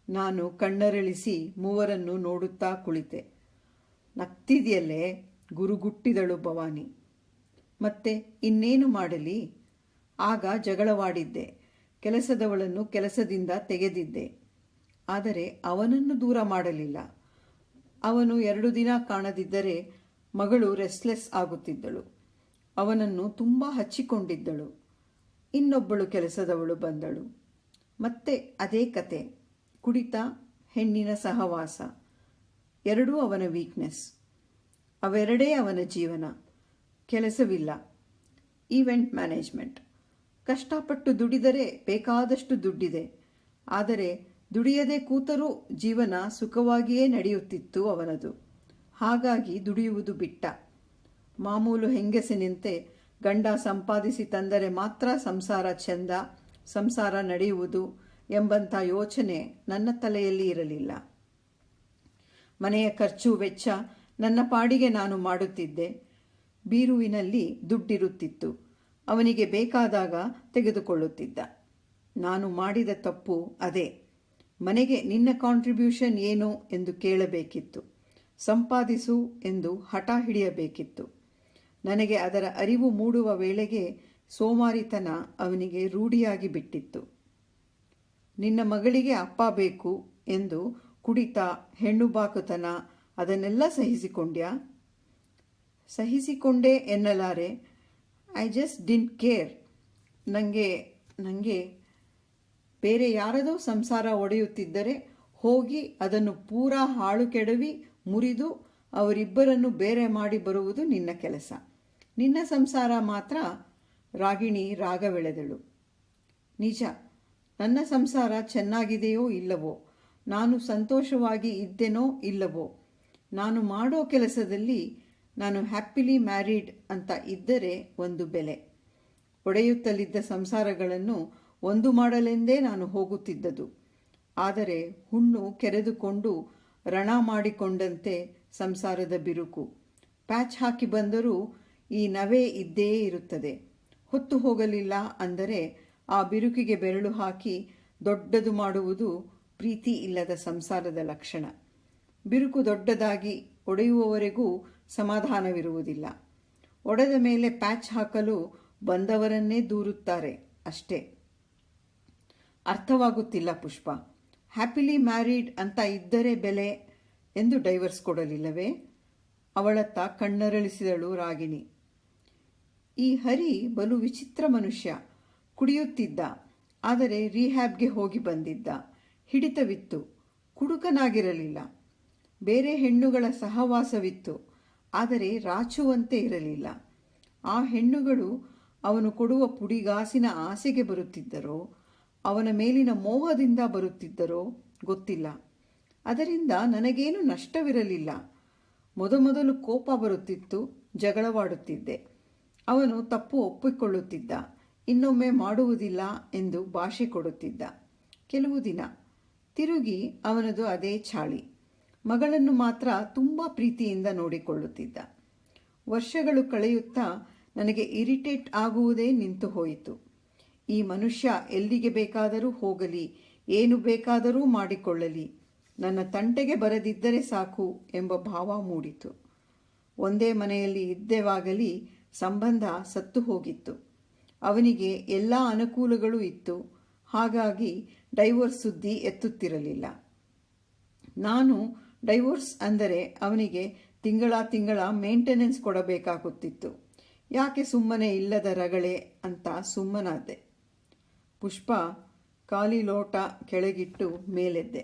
ನಾನು ಕಣ್ಣರಳಿಸಿ ಮೂವರನ್ನು ನೋಡುತ್ತಾ ಕುಳಿತೆ. ನಗ್ತಿದೆಯಲ್ಲೇ? ಗುರುಗುಟ್ಟಿದಳು ಭವಾನಿ. ಮತ್ತೆ ಇನ್ನೇನು ಮಾಡಲಿ? ಆಗ ಜಗಳವಾಡಿದ್ದೆ. ಕೆಲಸದವಳನ್ನು ಕೆಲಸದಿಂದ ತೆಗೆದಿದ್ದೆ. ಆದರೆ ಅವನನ್ನು ದೂರ ಮಾಡಲಿಲ್ಲ. ಅವನು 2 ದಿನ ಕಾಣದಿದ್ದರೆ ಮಗಳು ರೆಸ್ಟ್ಲೆಸ್ ಆಗುತ್ತಿದ್ದಳು. ಅವನನ್ನು ತುಂಬ ಹಚ್ಚಿಕೊಂಡಿದ್ದಳು. ಇನ್ನೊಬ್ಬಳು ಕೆಲಸದವಳು ಬಂದಳು. ಮತ್ತೆ ಅದೇ ಕತೆ. ಕುಡಿತ, ಹೆಣ್ಣಿನ ಸಹವಾಸ ಎರಡೂ ಅವನ ವೀಕ್ನೆಸ್. ಅವೆರಡೇ ಅವನ ಜೀವನ. ಕೆಲಸವಿಲ್ಲ. Event management. ಕಷ್ಟಪಟ್ಟು ದುಡಿದರೆ ಬೇಕಾದಷ್ಟು ದುಡ್ಡಿದೆ. ಆದರೆ ದುಡಿಯದೆ ಕೂತರೂ ಜೀವನ ಸುಖವಾಗಿಯೇ ನಡೆಯುತ್ತಿತ್ತು ಅವನದು. ಹಾಗಾಗಿ ದುಡಿಯುವುದು ಬಿಟ್ಟ. ಮಾಮೂಲು ಹೆಂಗಸಿನಂತೆ ಗಂಡ ಸಂಪಾದಿಸಿ ತಂದರೆ ಮಾತ್ರ ಸಂಸಾರ ಚೆಂದ, ಸಂಸಾರ ನಡೆಯುವುದು ಎಂಬಂಥ ಯೋಚನೆ ನನ್ನ ತಲೆಯಲ್ಲಿ ಇರಲಿಲ್ಲ. ಮನೆಯ ಖರ್ಚು ವೆಚ್ಚ ನನ್ನ ಪಾಡಿಗೆ ನಾನು ಮಾಡುತ್ತಿದ್ದೆ. ಬೀರುವಿನಲ್ಲಿ ದುಡ್ಡಿರುತ್ತಿತ್ತು. ಅವನಿಗೆ ಬೇಕಾದಾಗ ತೆಗೆದುಕೊಳ್ಳುತ್ತಿದ್ದ. ನಾನು ಮಾಡಿದ ತಪ್ಪು ಅದೇ. ಮನೆಗೆ ನಿನ್ನ ಕಾಂಟ್ರಿಬ್ಯೂಷನ್ ಏನು ಎಂದು ಕೇಳಬೇಕಿತ್ತು. ಸಂಪಾದಿಸು ಎಂದು ಹಠ ಹಿಡಿಯಬೇಕಿತ್ತು. ನನಗೆ ಅದರ ಅರಿವು ಮೂಡುವ ವೇಳೆಗೆ ಸೋಮಾರಿತನ ಅವನಿಗೆ ರೂಢಿಯಾಗಿ ಬಿಟ್ಟಿತ್ತು. ನಿನ್ನ ಮಗಳಿಗೆ ಅಪ್ಪ ಬೇಕು ಎಂದು ಕುಡಿತ, ಹೆಣ್ಣು ಬಾಕುತನ ಅದನ್ನೆಲ್ಲ ಸಹಿಸಿಕೊಂಡ್ಯಾ? ಸಹಿಸಿಕೊಂಡೇ ಎನ್ನಲಾರೆ. I just didn't care. ನನಗೆ ಬೇರೆ ಯಾರದೋ ಸಂಸಾರ ಒಡೆಯುತ್ತಿದ್ದರೆ ಹೋಗಿ ಅದನ್ನು ಪೂರಾ ಹಾಳು ಕೆಡವಿ ಮುರಿದು ಅವರಿಬ್ಬರನ್ನು ಬೇರೆ ಮಾಡಿ ಬರುವುದು ನಿನ್ನ ಕೆಲಸ. ನಿನ್ನ ಸಂಸಾರ ಮಾತ್ರ. ರಾಗಿಣಿ ರಾಗವೆಳೆದಳು. ನಿಜ, ನನ್ನ ಸಂಸಾರ ಚೆನ್ನಾಗಿದೆಯೋ ಇಲ್ಲವೋ, ನಾನು ಸಂತೋಷವಾಗಿ ಇದ್ದೇನೋ ಇಲ್ಲವೋ, ನಾನು ಮಾಡೋ ಕೆಲಸದಲ್ಲಿ ನಾನು ಹ್ಯಾಪಿಲಿ ಮ್ಯಾರಿಡ್ ಅಂತ ಇದ್ದರೆ ಒಂದು ಬೆಲೆ. ಒಡೆಯುತ್ತಲಿದ್ದ ಸಂಸಾರಗಳನ್ನು ಒಂದು ಮಾಡಲೆಂದೇ ನಾನು ಹೋಗುತ್ತಿದ್ದದು. ಆದರೆ ಹುಣ್ಣು ಕೆರೆದುಕೊಂಡು ರಣ ಮಾಡಿಕೊಂಡಂತೆ ಸಂಸಾರದ ಬಿರುಕು. ಪ್ಯಾಚ್ ಹಾಕಿ ಬಂದರೂ ಈ ನವೆ ಇದ್ದೇ ಇರುತ್ತದೆ. ಹೊತ್ತು ಹೋಗಲಿಲ್ಲ ಅಂದರೆ ಆ ಬಿರುಕಿಗೆ ಬೆರಳು ಹಾಕಿ ದೊಡ್ಡದು ಮಾಡುವುದು ಪ್ರೀತಿ ಇಲ್ಲದ ಸಂಸಾರದ ಲಕ್ಷಣ. ಬಿರುಕು ದೊಡ್ಡದಾಗಿ ಒಡೆಯುವವರೆಗೂ ಸಮಾಧಾನವಿರುವುದಿಲ್ಲ. ಒಡೆದ ಮೇಲೆ ಪ್ಯಾಚ್ ಹಾಕಲು ಬಂದವರನ್ನೇ ದೂರುತ್ತಾರೆ ಅಷ್ಟೇ. ಅರ್ಥವಾಗುತ್ತಿಲ್ಲ ಪುಷ್ಪ. ಹ್ಯಾಪಿಲಿ ಮ್ಯಾರಿಡ್ ಅಂತ ಇದ್ದರೆ ಬೆಲೆ ಎಂದು ಡೈವರ್ಸ್ ಕೊಡಲಿಲ್ಲವೇ? ಅವಳತ್ತ ಕಣ್ಣರಳಿಸಿದಳು ರಾಗಿಣಿ. ಈ ಹರಿ ಬಲು ವಿಚಿತ್ರ ಮನುಷ್ಯ. ಕುಡಿಯುತ್ತಿದ್ದ, ಆದರೆ ರಿಹ್ಯಾಬ್ಗೆ ಹೋಗಿ ಬಂದಿದ್ದ. ಹಿಡಿತವಿತ್ತು. ಕುಡುಕನಾಗಿರಲಿಲ್ಲ. ಬೇರೆ ಹೆಣ್ಣುಗಳ ಸಹವಾಸವಿತ್ತು, ಆದರೆ ರಾಚುವಂತೆ ಇರಲಿಲ್ಲ. ಆ ಹೆಣ್ಣುಗಳು ಅವನು ಕೊಡುವ ಪುಡಿಗಾಸಿನ ಆಸೆಗೆ ಬರುತ್ತಿದ್ದರೋ, ಅವನ ಮೇಲಿನ ಮೋಹದಿಂದ ಬರುತ್ತಿದ್ದರೋ ಗೊತ್ತಿಲ್ಲ. ಅದರಿಂದ ನನಗೇನು ನಷ್ಟವಿರಲಿಲ್ಲ. ಮೊದಮೊದಲು ಕೋಪ ಬರುತ್ತಿತ್ತು, ಜಗಳವಾಡುತ್ತಿದ್ದೆ. ಅವನು ತಪ್ಪು ಒಪ್ಪಿಕೊಳ್ಳುತ್ತಿದ್ದ. ಇನ್ನೊಮ್ಮೆ ಮಾಡುವುದಿಲ್ಲ ಎಂದು ಭಾಷೆ ಕೊಡುತ್ತಿದ್ದ. ಕೆಲವು ದಿನ ತಿರುಗಿ ಅವನದು ಅದೇ ಚಾಳಿ. ಮಗಳನ್ನು ಮಾತ್ರ ತುಂಬ ಪ್ರೀತಿಯಿಂದ ನೋಡಿಕೊಳ್ಳುತ್ತಿದ್ದ. ವರ್ಷಗಳು ಕಳೆಯುತ್ತಾ ನನಗೆ ಇರಿಟೇಟ್ ಆಗುವುದೇ ನಿಂತು ಹೋಯಿತು. ಈ ಮನುಷ್ಯ ಎಲ್ಲಿಗೆ ಬೇಕಾದರೂ ಹೋಗಲಿ, ಏನು ಬೇಕಾದರೂ ಮಾಡಿಕೊಳ್ಳಲಿ, ನನ್ನ ತಂಟೆಗೆ ಬರದಿದ್ದರೆ ಸಾಕು ಎಂಬ ಭಾವ ಮೂಡಿತು. ಒಂದೇ ಮನೆಯಲ್ಲಿ ಇದ್ದೆವಾಗಲಿ ಸಂಬಂಧ ಸತ್ತು ಹೋಗಿತ್ತು. ಅವನಿಗೆ ಎಲ್ಲ ಅನುಕೂಲಗಳೂ ಇತ್ತು. ಹಾಗಾಗಿ ಡೈವೋರ್ಸ್ ಸುದ್ದಿ ಎತ್ತುತ್ತಿರಲಿಲ್ಲ. ನಾನು ಡೈವೋರ್ಸ್ ಅಂದರೆ ಅವನಿಗೆ ತಿಂಗಳ ಮೇಂಟೆನೆನ್ಸ್ ಕೊಡಬೇಕಾಗುತ್ತಿತ್ತು. ಯಾಕೆ ಸುಮ್ಮನೆ ಇಲ್ಲದ ರಗಳೆ ಅಂತ ಸುಮ್ಮನಾದೆ. ಪುಷ್ಪ ಖಾಲಿ ಲೋಟ ಕೆಳಗಿಟ್ಟು ಮೇಲೆದ್ದೆ.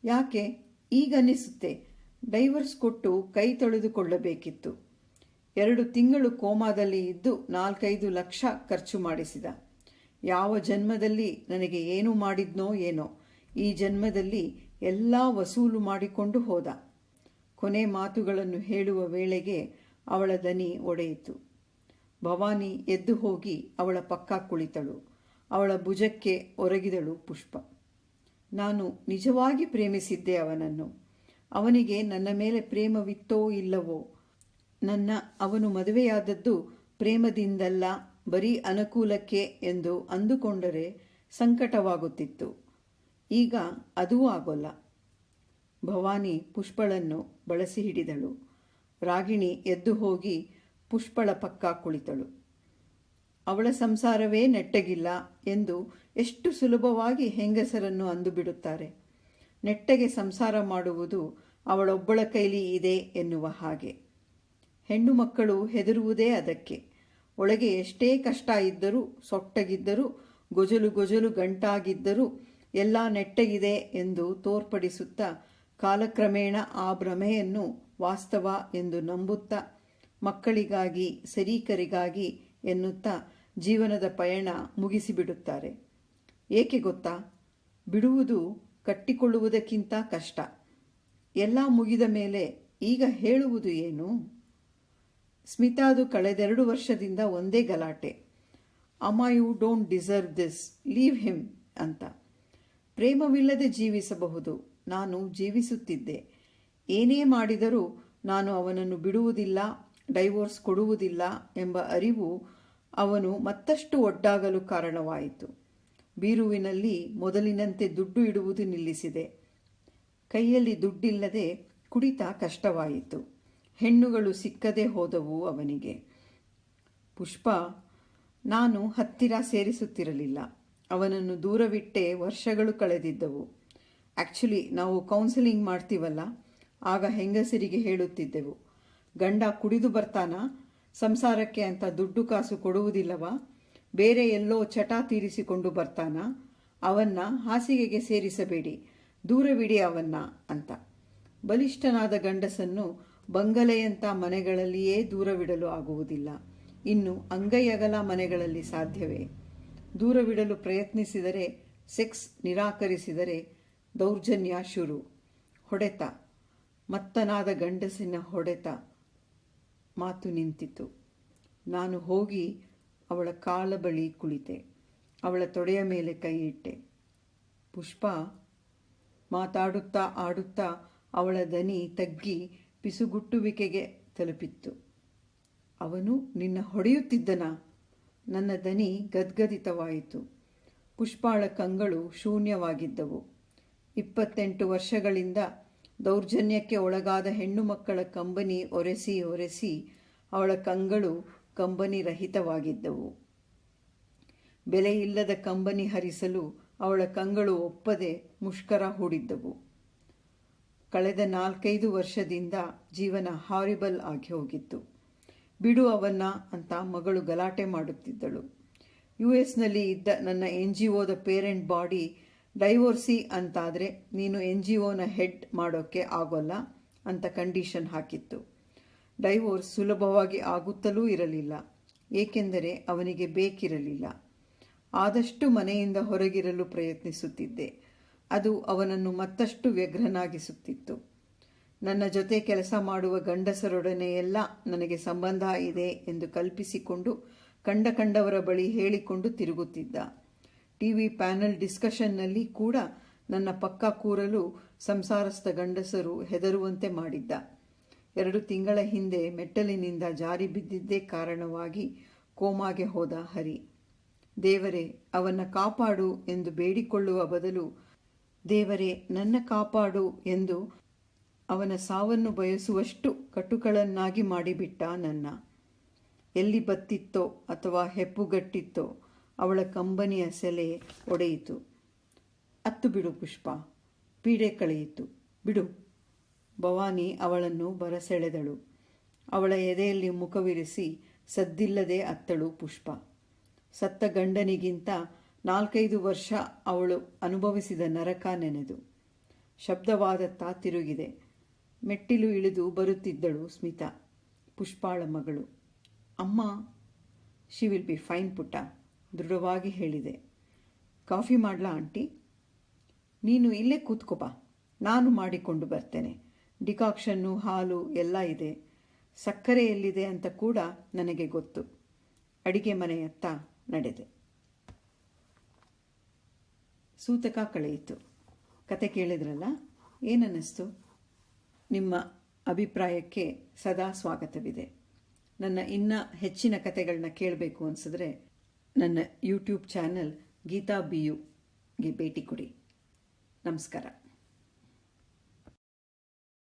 ಯಾಕೆ ಈಗನ್ನಿಸುತ್ತೆ ಡೈವರ್ಸ್ ಕೊಟ್ಟು ಕೈ ತೊಳೆದುಕೊಳ್ಳಬೇಕಿತ್ತು. 2 ತಿಂಗಳು ಕೋಮಾದಲ್ಲಿ ಇದ್ದು 4-5 ಲಕ್ಷ ಖರ್ಚು ಮಾಡಿಸಿದ. ಯಾವ ಜನ್ಮದಲ್ಲಿ ನನಗೆ ಏನು ಮಾಡಿದ್ನೋ ಏನೋ, ಈ ಜನ್ಮದಲ್ಲಿ ಎಲ್ಲ ವಸೂಲು ಮಾಡಿಕೊಂಡು ಹೋದ. ಕೊನೆ ಮಾತುಗಳನ್ನು ಹೇಳುವ ವೇಳೆಗೆ ಅವಳ ದನಿ ಒಡೆಯಿತು. ಭವಾನಿ ಎದ್ದು ಹೋಗಿ ಅವಳ ಪಕ್ಕ ಕುಳಿತಳು. ಅವಳ ಭುಜಕ್ಕೆ ಒರಗಿದಳು ಪುಷ್ಪ. ನಾನು ನಿಜವಾಗಿ ಪ್ರೇಮಿಸಿದ್ದೆ ಅವನನ್ನು. ಅವನಿಗೆ ನನ್ನ ಮೇಲೆ ಪ್ರೇಮವಿತ್ತೋ ಇಲ್ಲವೋ. ಅವನು ಮದುವೆಯಾದದ್ದು ಪ್ರೇಮದಿಂದಲ್ಲ, ಬರೀ ಅನುಕೂಲಕ್ಕೆ ಎಂದು ಅಂದುಕೊಂಡರೆ ಸಂಕಟವಾಗುತ್ತಿತ್ತು. ಈಗ ಅದೂ ಆಗೋಲ್ಲ. ಭವಾನಿ ಪುಷ್ಪಳನ್ನು ಬಳಸಿ ಹಿಡಿದಳು. ರಾಗಿಣಿ ಎದ್ದು ಹೋಗಿ ಪುಷ್ಪಳ ಪಕ್ಕ ಕುಳಿತಳು. ಅವಳ ಸಂಸಾರವೇ ನೆಟ್ಟಗಿಲ್ಲ ಎಂದು ಎಷ್ಟು ಸುಲಭವಾಗಿ ಹೆಂಗಸರನ್ನು ಅಂದುಬಿಡುತ್ತಾರೆ. ನೆಟ್ಟಗೆ ಸಂಸಾರ ಮಾಡುವುದು ಅವಳೊಬ್ಬಳ ಕೈಲಿ ಇದೆ ಎನ್ನುವ ಹಾಗೆ. ಹೆಣ್ಣು ಮಕ್ಕಳು ಹೆದರುವುದೇ ಅದಕ್ಕೆ. ಒಳಗೆ ಎಷ್ಟೇ ಕಷ್ಟ ಇದ್ದರೂ, ಸೊಟ್ಟಗಿದ್ದರೂ, ಗೊಜಲು ಗಂಟಾಗಿದ್ದರೂ ಎಲ್ಲ ನೆಟ್ಟಗಿದೆ ಎಂದು ತೋರ್ಪಡಿಸುತ್ತಾ ಕಾಲಕ್ರಮೇಣ ಆ ಭ್ರಮೆಯನ್ನು ವಾಸ್ತವ ಎಂದು ನಂಬುತ್ತಾ ಮಕ್ಕಳಿಗಾಗಿ ಸರೀಕರಿಗಾಗಿ ಎನ್ನುತ್ತಾ ಜೀವನದ ಪಯಣ ಮುಗಿಸಿಬಿಡುತ್ತಾರೆ. ಏಕೆ ಗೊತ್ತಾ? ಬಿಡುವುದು ಕಟ್ಟಿಕೊಳ್ಳುವುದಕ್ಕಿಂತ ಕಷ್ಟ. ಎಲ್ಲ ಮುಗಿದ ಮೇಲೆ ಈಗ ಹೇಳುವುದು ಏನು? ಸ್ಮಿತಾದು ಕಳೆದೆರಡು ವರ್ಷದಿಂದ ಒಂದೇ ಗಲಾಟೆ. ಅಮ್ಮ, you don't deserve this, leave him ಅಂತ. ಪ್ರೇಮವಿಲ್ಲದೆ ಜೀವಿಸಬಹುದು. ನಾನು ಜೀವಿಸುತ್ತಿದ್ದೆ. ಏನೇ ಮಾಡಿದರೂ ನಾನು ಅವನನ್ನು ಬಿಡುವುದಿಲ್ಲ, ಡೈವೋರ್ಸ್ ಕೊಡುವುದಿಲ್ಲ ಎಂಬ ಅರಿವು ಅವನು ಮತ್ತಷ್ಟು ಒಡ್ಡಾಗಲು ಕಾರಣವಾಯಿತು. ಬೀರುವಿನಲ್ಲಿ ಮೊದಲಿನಂತೆ ದುಡ್ಡು ಇಡುವುದು ನಿಲ್ಲಿಸಿದೆ. ಕೈಯಲ್ಲಿ ದುಡ್ಡಿಲ್ಲದೆ ಕುಡಿತ ಕಷ್ಟವಾಯಿತು. ಹೆಣ್ಣುಗಳು ಸಿಕ್ಕದೆ ಹೋದವು ಅವನಿಗೆ. ಪುಷ್ಪ, ನಾನು ಹತ್ತಿರ ಸೇರಿಸುತ್ತಿರಲಿಲ್ಲ. ಅವನನ್ನು ದೂರವಿಟ್ಟೆ ವರ್ಷಗಳು ಕಳೆದಿದ್ದವು. ಆ್ಯಕ್ಚುಲಿ ನಾವು ಕೌನ್ಸಿಲಿಂಗ್ ಮಾಡ್ತೀವಲ್ಲ, ಆಗ ಹೆಂಗಸರಿಗೆ ಹೇಳುತ್ತಿದ್ದೆವು, ಗಂಡ ಕುಡಿದು ಬರ್ತಾನಾ, ಸಂಸಾರಕ್ಕೆ ಅಂತ ದುಡ್ಡು ಕಾಸು ಕೊಡುವುದಿಲ್ಲವಾ, ಬೇರೆ ಎಲ್ಲೋ ಚಟ ತೀರಿಸಿಕೊಂಡು ಬರ್ತಾನಾ, ಅವನ್ನ ಹಾಸಿಗೆಗೆ ಸೇರಿಸಬೇಡಿ, ದೂರವಿಡಿ ಅವನ್ನ ಅಂತ. ಬಲಿಷ್ಠನಾದ ಗಂಡಸನ್ನು ಬಂಗಲೆಯಂಥ ಮನೆಗಳಲ್ಲಿಯೇ ದೂರವಿಡಲು ಆಗುವುದಿಲ್ಲ. ಇನ್ನು ಅಂಗೈಯಗಲ ಮನೆಗಳಲ್ಲಿ ಸಾಧ್ಯವೇ? ದೂರವಿಡಲು ಪ್ರಯತ್ನಿಸಿದರೆ, ಸೆಕ್ಸ್ ನಿರಾಕರಿಸಿದರೆ ದೌರ್ಜನ್ಯ ಶುರು. ಹೊಡೆತ, ಮತ್ತನಾದ ಗಂಡಸಿನ ಹೊಡೆತ. ಮಾತು ನಿಂತಿತು. ನಾನು ಹೋಗಿ ಅವಳ ಕಾಲ ಬಳಿ ಕುಳಿತೆ. ಅವಳ ತೊಡೆಯ ಮೇಲೆ ಕೈ ಇಟ್ಟೆ. ಪುಷ್ಪ, ಮಾತಾಡುತ್ತಾ ಆಡುತ್ತಾ ಅವಳ ದನಿ ತಗ್ಗಿ ಪಿಸುಗುಟ್ಟುವಿಕೆಗೆ ತಲುಪಿತ್ತು. ಅವನು ನಿನ್ನ ಹೊಡೆಯುತ್ತಿದ್ದನಾ? ನನ್ನ ದನಿ ಗದ್ಗದಿತವಾಯಿತು. ಪುಷ್ಪಾಳ ಕಂಗಳು ಶೂನ್ಯವಾಗಿದ್ದವು. 28 ವರ್ಷಗಳಿಂದ ದೌರ್ಜನ್ಯಕ್ಕೆ ಒಳಗಾದ ಹೆಣ್ಣು ಮಕ್ಕಳ ಕಂಬನಿ ಒರೆಸಿ ಒರೆಸಿ ಅವಳ ಕಂಗಳು ಕಂಬನಿ ರಹಿತವಾಗಿದ್ದವು. ಬೆಲೆಯಿಲ್ಲದ ಕಂಬನಿ ಹರಿಸಲು ಅವಳ ಕಂಗಳು ಒಪ್ಪದೆ ಮುಷ್ಕರ ಹೂಡಿದ್ದವು. ಕಳೆದ 4-5 ವರ್ಷದಿಂದ ಜೀವನ ಹಾರಿಬಲ್ ಆಗಿ ಹೋಗಿತ್ತು. ಬಿಡು ಅವನ್ನ ಅಂತ ಮಗಳು ಗಲಾಟೆ ಮಾಡುತ್ತಿದ್ದಳು. US ಇದ್ದ ನನ್ನ NGOದ ಪೇರೆಂಟ್ ಬಾಡಿ ಡೈವೋರ್ಸಿ ಅಂತಾದರೆ ನೀನು NGOನ ಹೆಡ್ ಮಾಡೋಕ್ಕೆ ಆಗೋಲ್ಲ ಅಂತ ಕಂಡೀಷನ್ ಹಾಕಿತ್ತು. ಡೈವೋರ್ಸ್ ಸುಲಭವಾಗಿ ಆಗುತ್ತಲೂ ಇರಲಿಲ್ಲ, ಏಕೆಂದರೆ ಅವನಿಗೆ ಬೇಕಿರಲಿಲ್ಲ. ಆದಷ್ಟು ಮನೆಯಿಂದ ಹೊರಗಿರಲು ಪ್ರಯತ್ನಿಸುತ್ತಿದ್ದೆ. ಅದು ಅವನನ್ನು ಮತ್ತಷ್ಟು ವ್ಯಗ್ರನಾಗಿಸುತ್ತಿತ್ತು. ನನ್ನ ಜೊತೆ ಕೆಲಸ ಮಾಡುವ ಗಂಡಸರೊಡನೆಯೆಲ್ಲ ನನಗೆ ಸಂಬಂಧ ಇದೆ ಎಂದು ಕಲ್ಪಿಸಿಕೊಂಡು ಕಂಡವರ ಬಳಿ ಹೇಳಿಕೊಂಡು ತಿರುಗುತ್ತಿದ್ದ. TV ಪ್ಯಾನಲ್ ಡಿಸ್ಕಷನ್ನಲ್ಲಿ ಕೂಡ ನನ್ನ ಪಕ್ಕ ಕೂರಲು ಸಂಸಾರಸ್ಥ ಗಂಡಸರು ಹೆದರುವಂತೆ ಮಾಡಿದ್ದ. 2 ತಿಂಗಳ ಹಿಂದೆ ಮೆಟ್ಟಲಿನಿಂದ ಜಾರಿ ಬಿದ್ದಿದ್ದೇ ಕಾರಣವಾಗಿ ಕೋಮಾಗೆ ಹೋದ ಹರಿ. ದೇವರೇ, ಅವನ್ನ ಕಾಪಾಡು ಎಂದು ಬೇಡಿಕೊಳ್ಳುವ ಬದಲು ದೇವರೇ ನನ್ನ ಕಾಪಾಡು ಎಂದು ಅವನ ಸಾವನ್ನು ಬಯಸುವಷ್ಟು ಕಟುಕಳನ್ನಾಗಿ ಮಾಡಿಬಿಟ್ಟ ನನ್ನ. ಎಲ್ಲಿ ಬತ್ತಿತ್ತೋ ಅಥವಾ ಹೆಪ್ಪುಗಟ್ಟಿತ್ತೋ ಅವಳ ಕಂಬನಿಯ ಸೆಲೆ ಒಡೆಯಿತು. ಅತ್ತು ಬಿಡು ಪುಷ್ಪ, ಪೀಡೆ ಕಳೆಯಿತು, ಬಿಡು. ಭವಾನಿ ಅವಳನ್ನು ಬರಸೆಳೆದಳು. ಅವಳ ಎದೆಯಲ್ಲಿ ಮುಖವಿರಿಸಿ ಸದ್ದಿಲ್ಲದೆ ಅತ್ತಳು ಪುಷ್ಪ. ಸತ್ತ ಗಂಡನಿಗಿಂತ 4-5 ವರ್ಷ ಅವಳು ಅನುಭವಿಸಿದ ನರಕ ನೆನೆದು. ಶಬ್ದವಾದತ್ತ ತಿರುಗಿದೆ. ಮೆಟ್ಟಿಲು ಇಳಿದು ಬರುತ್ತಿದ್ದಳು ಸ್ಮಿತಾ, ಪುಷ್ಪಾಳ ಮಗಳು. ಅಮ್ಮ, ಶಿ ವಿಲ್ ಬಿ ಫೈನ್ ಪುಟ್ಟ, ದೃಢವಾಗಿ ಹೇಳಿದೆ. ಕಾಫಿ ಮಾಡ್ಲಾ ಆಂಟಿ? ನೀನು ಇಲ್ಲೇ ಕೂತ್ಕೊಬಾ, ನಾನು ಮಾಡಿಕೊಂಡು ಬರ್ತೇನೆ. ಡಿಕಾಕ್ಷನ್ನು, ಹಾಲು ಎಲ್ಲ ಇದೆ. ಸಕ್ಕರೆ ಎಲ್ಲಿದೆ ಅಂತ ಕೂಡ ನನಗೆ ಗೊತ್ತು. ಅಡಿಗೆ ಮನೆಯತ್ತ ನಡೆದೆ. ಸೂತಕ ಕಳೆಯಿತು. ಕತೆ ಕೇಳಿದ್ರಲ್ಲ, ಏನನ್ನಿಸ್ತು? ನಿಮ್ಮ ಅಭಿಪ್ರಾಯಕ್ಕೆ ಸದಾ ಸ್ವಾಗತವಿದೆ. ನನ್ನ ಇನ್ನೂ ಹೆಚ್ಚಿನ ಕತೆಗಳನ್ನ ಕೇಳಬೇಕು ಅನಿಸಿದ್ರೆ ನನ್ನ ಯೂಟ್ಯೂಬ್ ಚಾನಲ್ ಗೀತಾ BUಗೆ ಭೇಟಿ ಕೊಡಿ. ನಮಸ್ಕಾರ.